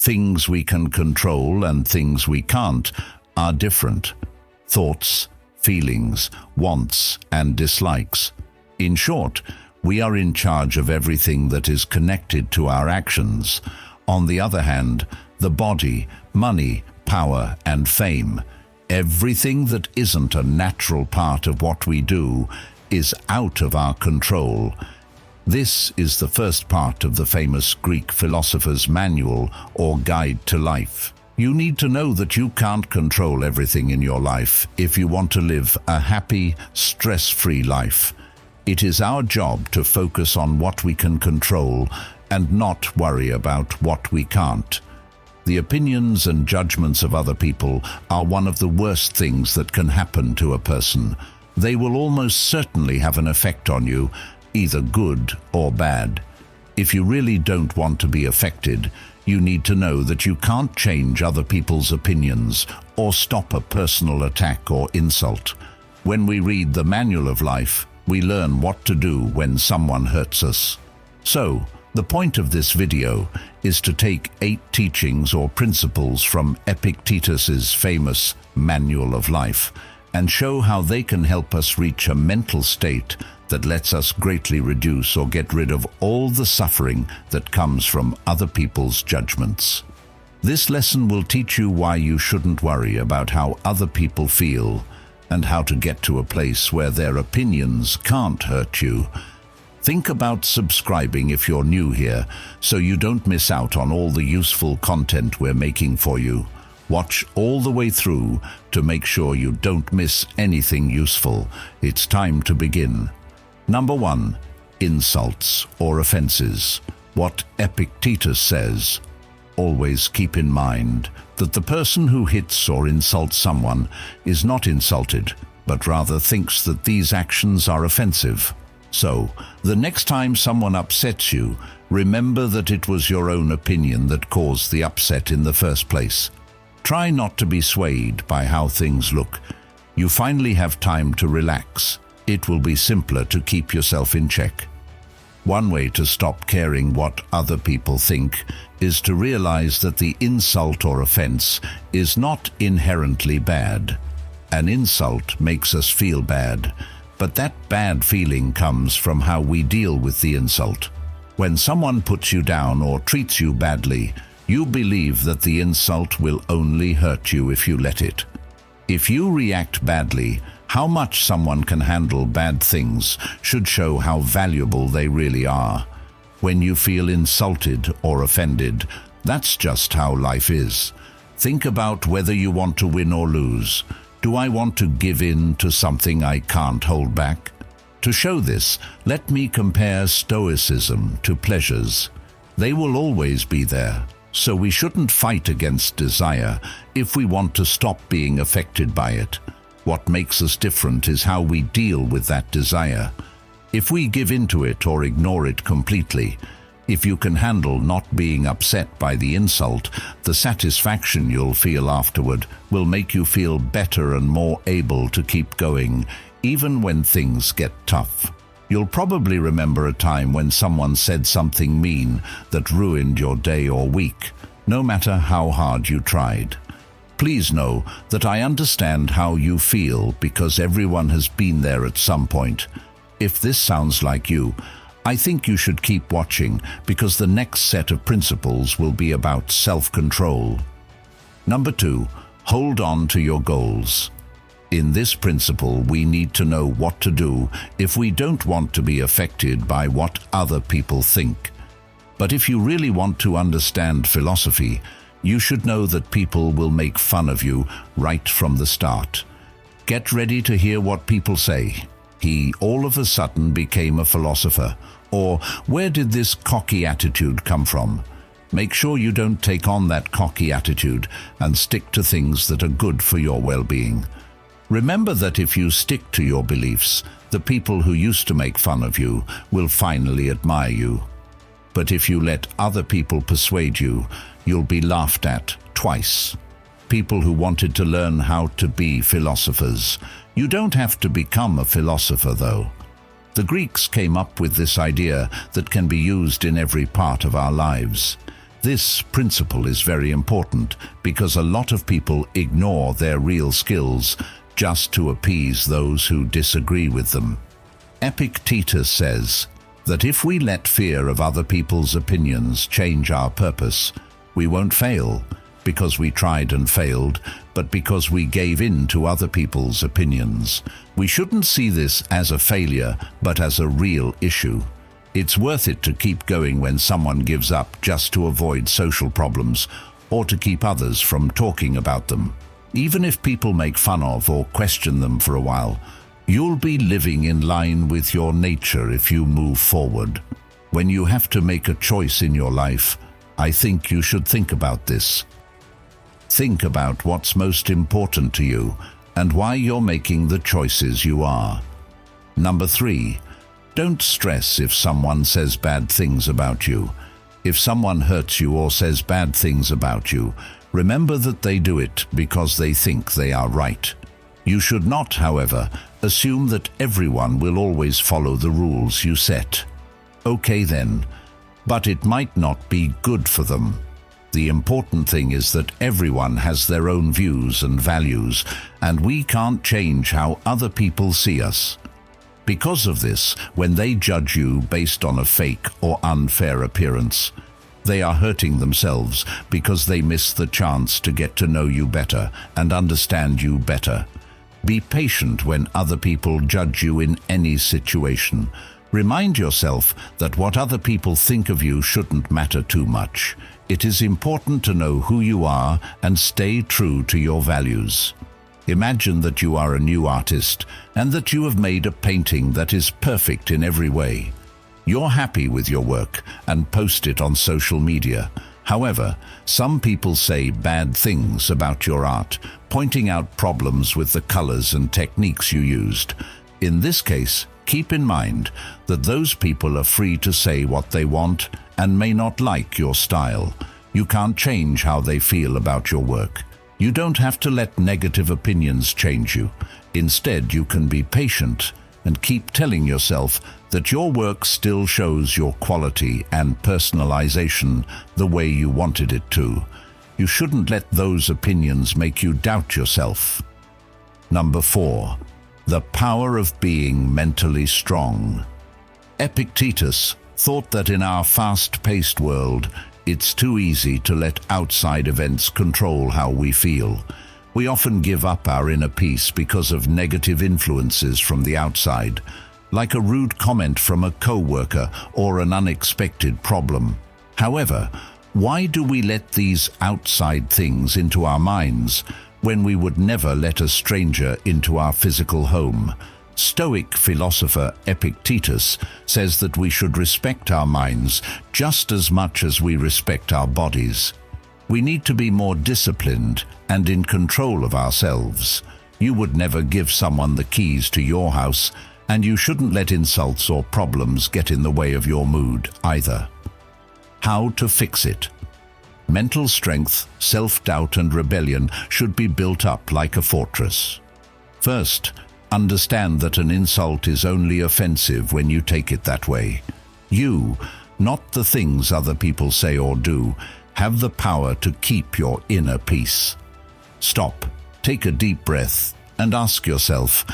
Things we can control and things we can't are different. Thoughts, feelings, wants, and dislikes. In short, we are in charge of everything that is connected to our actions. On the other hand, the body, money, power, and fame, everything that isn't a natural part of what we do, is out of our control. This is the first part of the famous Greek philosopher's manual or guide to life. You need to know that you can't control everything in your life if you want to live a happy, stress-free life. It is our job to focus on what we can control and not worry about what we can't. The opinions and judgments of other people are one of the worst things that can happen to a person. They will almost certainly have an effect on you, either good or bad. If you really don't want to be affected, you need to know that you can't change other people's opinions or stop a personal attack or insult. When we read the Manual of Life, we learn what to do when someone hurts us. So, the point of this video is to take 8 teachings or principles from Epictetus's famous Manual of Life and show how they can help us reach a mental state that lets us greatly reduce or get rid of all the suffering that comes from other people's judgments. This lesson will teach you why you shouldn't worry about how other people feel and how to get to a place where their opinions can't hurt you. Think about subscribing if you're new here, so you don't miss out on all the useful content we're making for you. Watch all the way through to make sure you don't miss anything useful. It's time to begin. Number 1. Insults or offenses. What Epictetus says. Always keep in mind that the person who hits or insults someone is not insulted, but rather thinks that these actions are offensive. So, the next time someone upsets you, remember that it was your own opinion that caused the upset in the first place. Try not to be swayed by how things look. You finally have time to relax. It will be simpler to keep yourself in check. One way to stop caring what other people think is to realize that the insult or offense is not inherently bad. An insult makes us feel bad, but that bad feeling comes from how we deal with the insult. When someone puts you down or treats you badly, you believe that the insult will only hurt you if you let it. If you react badly, how much someone can handle bad things should show how valuable they really are. When you feel insulted or offended, that's just how life is. Think about whether you want to win or lose. Do I want to give in to something I can't hold back? To show this, let me compare Stoicism to pleasures. They will always be there, so we shouldn't fight against desire if we want to stop being affected by it. What makes us different is how we deal with that desire. If we give into it or ignore it completely, if you can handle not being upset by the insult, the satisfaction you'll feel afterward will make you feel better and more able to keep going, even when things get tough. You'll probably remember a time when someone said something mean that ruined your day or week, no matter how hard you tried. Please know that I understand how you feel because everyone has been there at some point. If this sounds like you, I think you should keep watching because the next set of principles will be about self-control. Number 2, hold on to your goals. In this principle, we need to know what to do if we don't want to be affected by what other people think. But if you really want to understand philosophy, you should know that people will make fun of you right from the start. Get ready to hear what people say. He all of a sudden became a philosopher. Or, where did this cocky attitude come from? Make sure you don't take on that cocky attitude and stick to things that are good for your well-being. Remember that if you stick to your beliefs, the people who used to make fun of you will finally admire you. But if you let other people persuade you, you'll be laughed at twice. People who wanted to learn how to be philosophers. You don't have to become a philosopher, though. The Greeks came up with this idea that can be used in every part of our lives. This principle is very important because a lot of people ignore their real skills just to appease those who disagree with them. Epictetus says that if we let fear of other people's opinions change our purpose, we won't fail because we tried and failed, but because we gave in to other people's opinions. We shouldn't see this as a failure, but as a real issue. It's worth it to keep going when someone gives up just to avoid social problems or to keep others from talking about them. Even if people make fun of or question them for a while, you'll be living in line with your nature if you move forward. When you have to make a choice in your life, I think you should think about this. Think about what's most important to you and why you're making the choices you are. Number 3, don't stress if someone says bad things about you. If someone hurts you or says bad things about you, remember that they do it because they think they are right. You should not, however, assume that everyone will always follow the rules you set. Okay then, but it might not be good for them. The important thing is that everyone has their own views and values, and we can't change how other people see us. Because of this, when they judge you based on a fake or unfair appearance, they are hurting themselves because they miss the chance to get to know you better and understand you better. Be patient when other people judge you in any situation. Remind yourself that what other people think of you shouldn't matter too much. It is important to know who you are and stay true to your values. Imagine that you are a new artist and that you have made a painting that is perfect in every way. You're happy with your work and post it on social media. However, some people say bad things about your art, pointing out problems with the colors and techniques you used. In this case, keep in mind that those people are free to say what they want and may not like your style. You can't change how they feel about your work. You don't have to let negative opinions change you. Instead, you can be patient and keep telling yourself that your work still shows your quality and personalization the way you wanted it to. You shouldn't let those opinions make you doubt yourself. Number 4, the power of being mentally strong. Epictetus thought that in our fast-paced world, it's too easy to let outside events control how we feel. We often give up our inner peace because of negative influences from the outside, like a rude comment from a co-worker or an unexpected problem. However, why do we let these outside things into our minds when we would never let a stranger into our physical home? Stoic philosopher Epictetus says that we should respect our minds just as much as we respect our bodies. We need to be more disciplined and in control of ourselves. You would never give someone the keys to your house, and you shouldn't let insults or problems get in the way of your mood either. How to fix it? Mental strength, self-doubt and rebellion should be built up like a fortress. First, understand that an insult is only offensive when you take it that way. You, not the things other people say or do, have the power to keep your inner peace. Stop, take a deep breath, and ask yourself,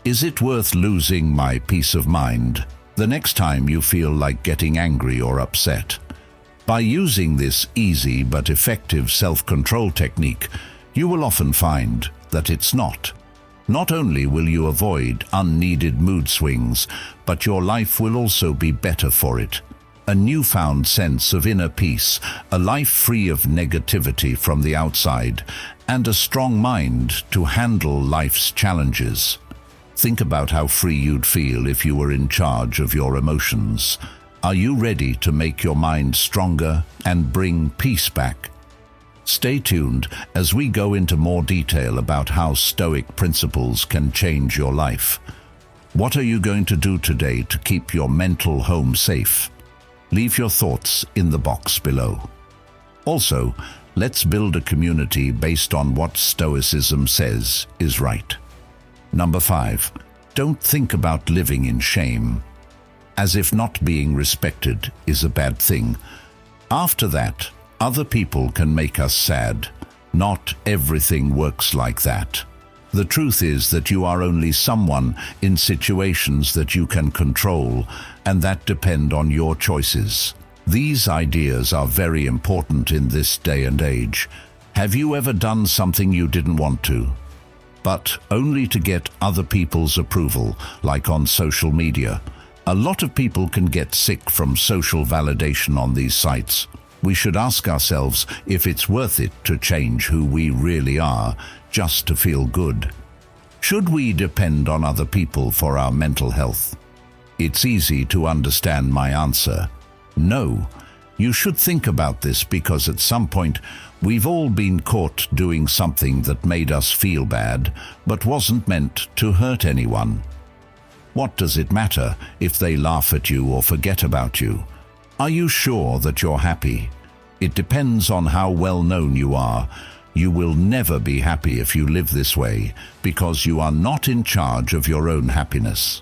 is it worth losing my peace of mind the next time you feel like getting angry or upset? By using this easy but effective self-control technique, you will often find that it's not. Not only will you avoid unneeded mood swings, but your life will also be better for it. A newfound sense of inner peace, a life free of negativity from the outside, and a strong mind to handle life's challenges. Think about how free you'd feel if you were in charge of your emotions. Are you ready to make your mind stronger and bring peace back? Stay tuned as we go into more detail about how Stoic principles can change your life. What are you going to do today to keep your mental home safe? Leave your thoughts in the box below. Also, let's build a community based on what Stoicism says is right. Number 5, don't think about living in shame, as if not being respected is a bad thing. After that, Other people can make us sad. Not everything works like that. The truth is that you are only someone in situations that you can control, and that depend on your choices. These ideas are very important in this day and age. Have you ever done something you didn't want to, but only to get other people's approval, like on social media? A lot of people can get sick from social validation on these sites. We should ask ourselves if it's worth it to change who we really are just to feel good. Should we depend on other people for our mental health? It's easy to understand my answer. No. You should think about this because at some point we've all been caught doing something that made us feel bad but wasn't meant to hurt anyone. What does it matter if they laugh at you or forget about you? Are you sure that you're happy? It depends on how well known you are. You will never be happy if you live this way because you are not in charge of your own happiness.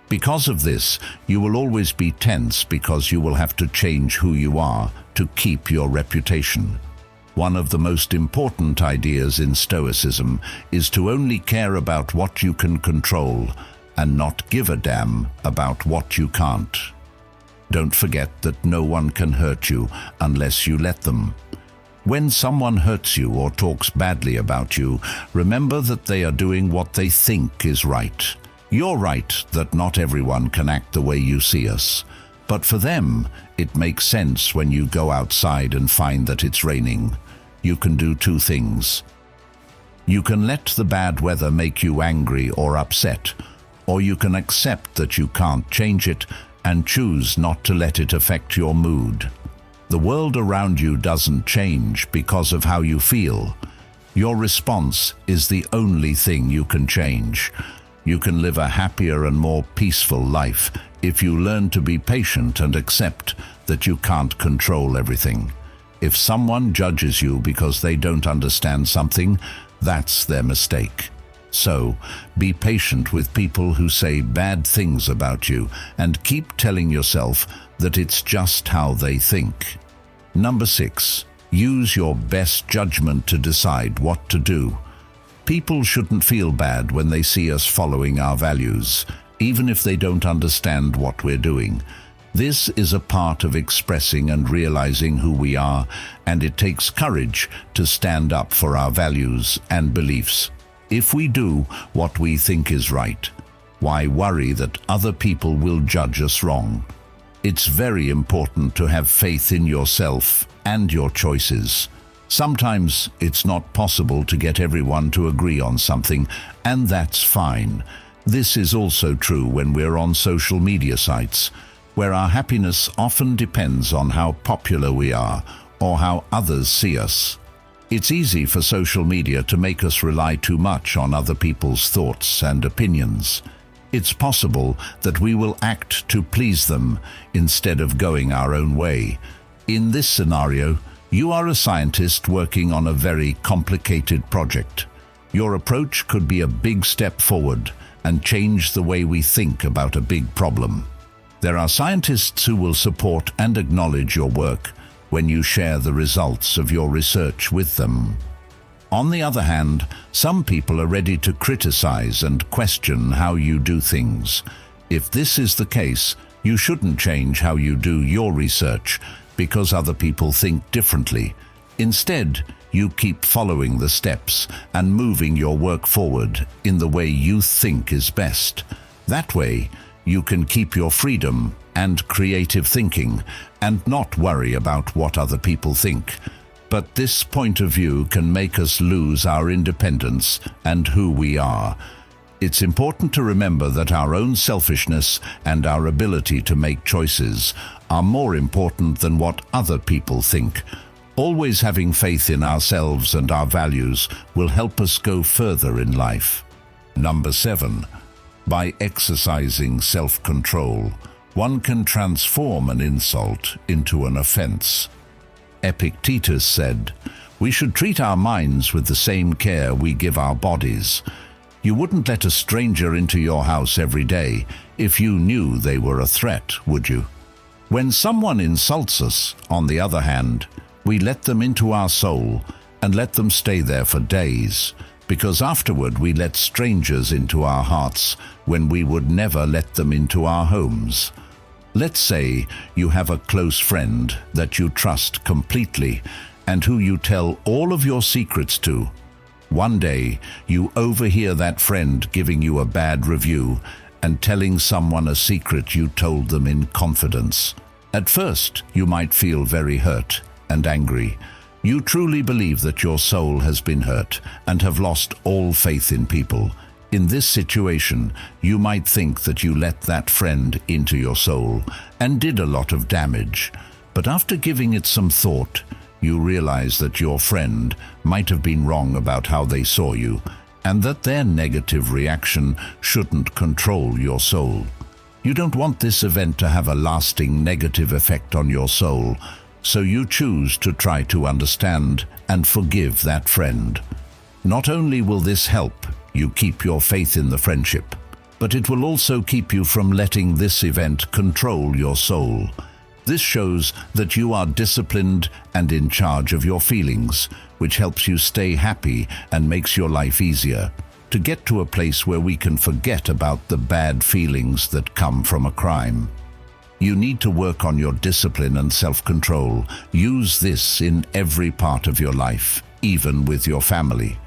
Because of this, you will always be tense because you will have to change who you are to keep your reputation. One of the most important ideas in Stoicism is to only care about what you can control and not give a damn about what you can't. Don't forget that no one can hurt you unless you let them. When someone hurts you or talks badly about you, remember that they are doing what they think is right. You're right that not everyone can act the way you see us, but for them, it makes sense when you go outside and find that it's raining. You can do two things. You can let the bad weather make you angry or upset, or you can accept that you can't change it and choose not to let it affect your mood. The world around you doesn't change because of how you feel. Your response is the only thing you can change. You can live a happier and more peaceful life if you learn to be patient and accept that you can't control everything. If someone judges you because they don't understand something, that's their mistake. So, be patient with people who say bad things about you and keep telling yourself that it's just how they think. Number 6. Use your best judgment to decide what to do. People shouldn't feel bad when they see us following our values, even if they don't understand what we're doing. This is a part of expressing and realizing who we are, and it takes courage to stand up for our values and beliefs. If we do what we think is right, why worry that other people will judge us wrong? It's very important to have faith in yourself and your choices. Sometimes it's not possible to get everyone to agree on something, and that's fine. This is also true when we're on social media sites, where our happiness often depends on how popular we are or how others see us. It's easy for social media to make us rely too much on other people's thoughts and opinions. It's possible that we will act to please them instead of going our own way. In this scenario, you are a scientist working on a very complicated project. Your approach could be a big step forward and change the way we think about a big problem. There are scientists who will support and acknowledge your work when you share the results of your research with them. On the other hand, some people are ready to criticize and question how you do things. If this is the case, you shouldn't change how you do your research because other people think differently. Instead, you keep following the steps and moving your work forward in the way you think is best. That way, you can keep your freedom and creative thinking and not worry about what other people think. But this point of view can make us lose our independence and who we are. It's important to remember that our own selfishness and our ability to make choices are more important than what other people think. Always having faith in ourselves and our values will help us go further in life. Number 7. By exercising self-control, one can transform an insult into an offense. Epictetus said, "We should treat our minds with the same care we give our bodies." You wouldn't let a stranger into your house every day if you knew they were a threat, would you? When someone insults us, on the other hand, We let them into our soul and let them stay there for days, because afterward we let strangers into our hearts when we would never let them into our homes. Let's say you have a close friend that you trust completely and who you tell all of your secrets to. One day, you overhear that friend giving you a bad review and telling someone a secret you told them in confidence. At first, you might feel very hurt and angry. You truly believe that your soul has been hurt and have lost all faith in people. In this situation, you might think that you let that friend into your soul and did a lot of damage. But after giving it some thought, you realize that your friend might have been wrong about how they saw you, and that their negative reaction shouldn't control your soul. You don't want this event to have a lasting negative effect on your soul, so you choose to try to understand and forgive that friend. Not only will this help you keep your faith in the friendship, but it will also keep you from letting this event control your soul. This shows that you are disciplined and in charge of your feelings, which helps you stay happy and makes your life easier. To get to a place where we can forget about the bad feelings that come from a crime, you need to work on your discipline and self-control. Use this in every part of your life, even with your family.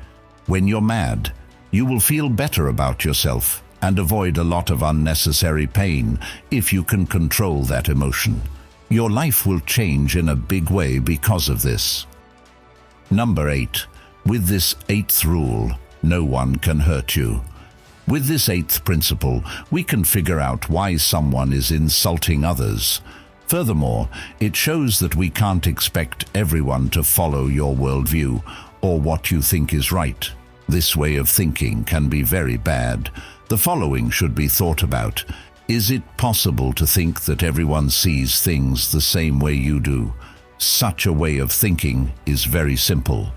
When you're mad, you will feel better about yourself and avoid a lot of unnecessary pain if you can control that emotion. Your life will change in a big way because of this. Number 8. With this 8th rule, no one can hurt you. With this 8th principle, we can figure out why someone is insulting others. Furthermore, it shows that we can't expect everyone to follow your worldview or what you think is right. This way of thinking can be very bad. The following should be thought about. Is it possible to think that everyone sees things the same way you do? Such a way of thinking is very simple.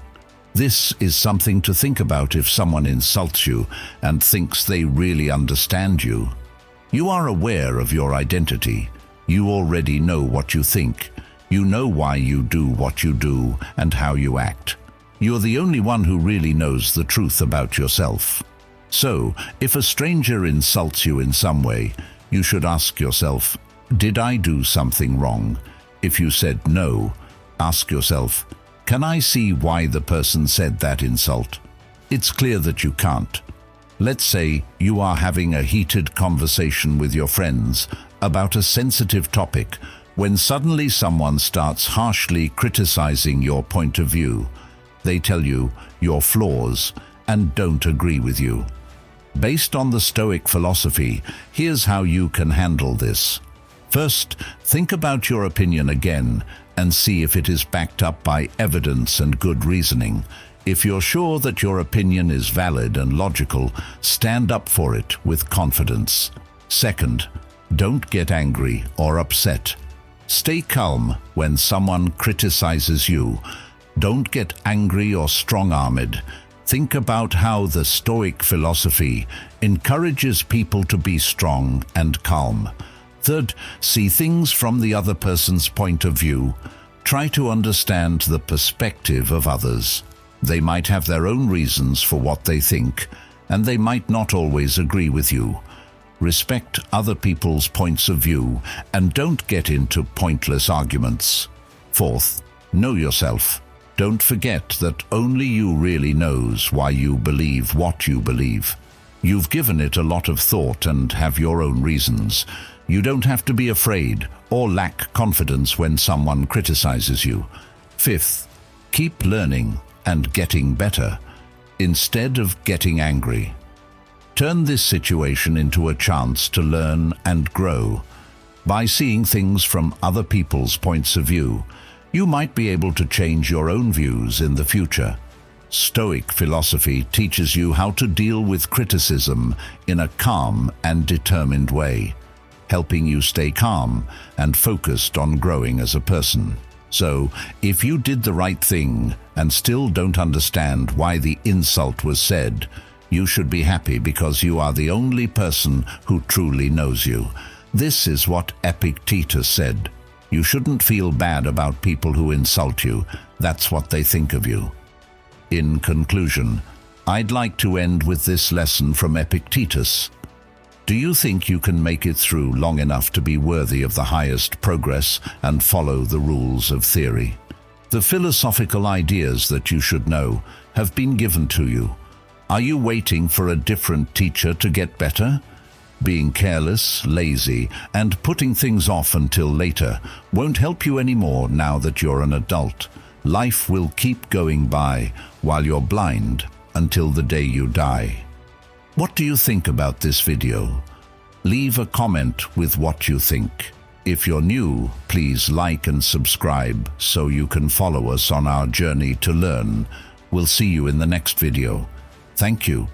This is something to think about if someone insults you and thinks they really understand you. You are aware of your identity. You already know what you think. You know why you do what you do and how you act. You're the only one who really knows the truth about yourself. So, if a stranger insults you in some way, you should ask yourself, did I do something wrong? If you said no, ask yourself, can I see why the person said that insult? It's clear that you can't. Let's say you are having a heated conversation with your friends about a sensitive topic when suddenly someone starts harshly criticizing your point of view. They tell you your flaws and don't agree with you. Based on the Stoic philosophy, here's how you can handle this. First, think about your opinion again and see if it is backed up by evidence and good reasoning. If you're sure that your opinion is valid and logical, stand up for it with confidence. Second, don't get angry or upset. Stay calm when someone criticizes you. Don't get angry or strong-armed. Think about how the Stoic philosophy encourages people to be strong and calm. Third, see things from the other person's point of view. Try to understand the perspective of others. They might have their own reasons for what they think, and they might not always agree with you. Respect other people's points of view and don't get into pointless arguments. Fourth, know yourself. Don't forget that only you really knows why you believe what you believe. You've given it a lot of thought and have your own reasons. You don't have to be afraid or lack confidence when someone criticizes you. Fifth, keep learning and getting better instead of getting angry. Turn this situation into a chance to learn and grow. By seeing things from other people's points of view, you might be able to change your own views in the future. Stoic philosophy teaches you how to deal with criticism in a calm and determined way, helping you stay calm and focused on growing as a person. So, if you did the right thing and still don't understand why the insult was said, you should be happy because you are the only person who truly knows you. This is what Epictetus said. You shouldn't feel bad about people who insult you. That's what they think of you. In conclusion, I'd like to end with this lesson from Epictetus. Do you think you can make it through long enough to be worthy of the highest progress and follow the rules of theory? The philosophical ideas that you should know have been given to you. Are you waiting for a different teacher to get better? Being careless, lazy, and putting things off until later won't help you anymore now that you're an adult. Life will keep going by while you're blind until the day you die. What do you think about this video? Leave a comment with what you think. If you're new, please like and subscribe so you can follow us on our journey to learn. We'll see you in the next video. Thank you.